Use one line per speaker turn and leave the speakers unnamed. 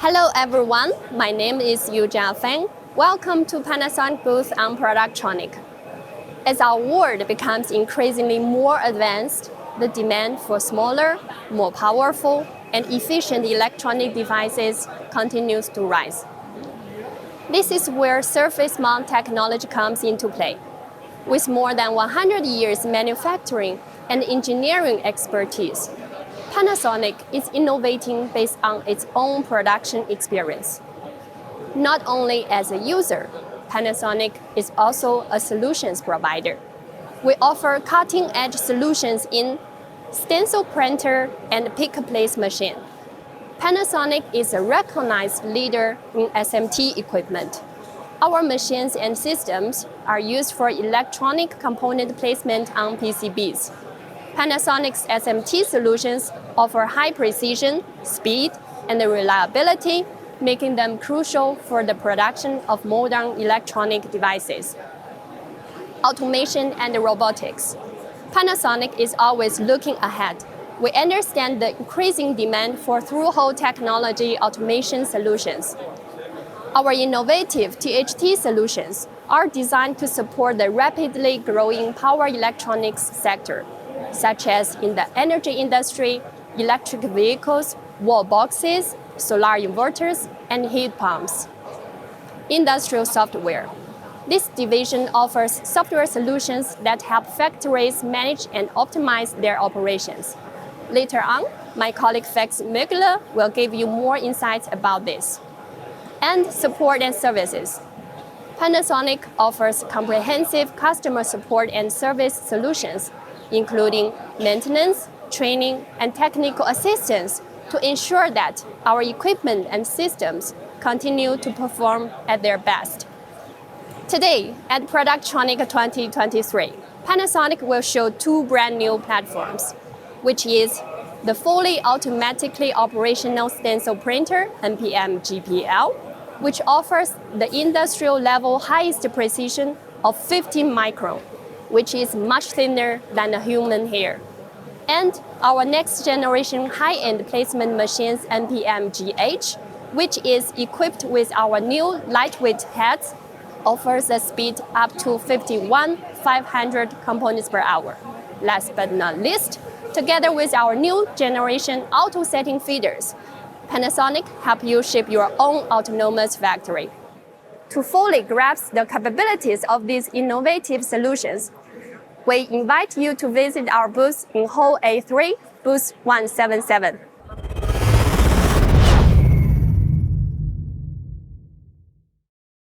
Hello everyone, my name is Youjia Feng. Welcome to Panasonic booth on Productronica. As our world becomes increasingly more advanced, the demand for smaller, more powerful, and efficient electronic devices continues to rise. This is where surface mount technology comes into play. With more than 100 years manufacturing and engineering expertise, Panasonic is innovating based on its own production experience. Not only as a user, Panasonic is also a solutions provider. We offer cutting-edge solutions in stencil printer and pick-place machine. Panasonic is a recognized leader in SMT equipment. Our machines and systems are used for electronic component placement on PCBs. Panasonic's SMT solutions offer high precision, speed, and reliability, making them crucial for the production of modern electronic devices. Automation and robotics. Panasonic is always looking ahead. We understand the increasing demand for through-hole technology automation solutions. Our innovative THT solutions are designed to support the rapidly growing power electronics sector, such as in the energy industry, electric vehicles, wall boxes, solar inverters, and heat pumps. Industrial software. This division offers software solutions that help factories manage and optimize their operations. Later on, my colleague Felix Mögele will give you more insights about this. And support and services. Panasonic offers comprehensive customer support and service solutions, including maintenance, training, and technical assistance to ensure that our equipment and systems continue to perform at their best. Today, at Productronica 2023, Panasonic will show two brand new platforms, which is the fully automatically operational stencil printer, NPM GPL, which offers the industrial-level highest precision of 15 micron, which is much thinner than a human hair. And our next-generation high-end placement machines, NPM GH, which is equipped with our new lightweight heads, offers a speed up to 51,500 components per hour. Last but not least, together with our new generation auto-setting feeders, Panasonic help you shape your own autonomous factory. To fully grasp the capabilities of these innovative solutions, we invite you to visit our booth in Hall A3, booth 177.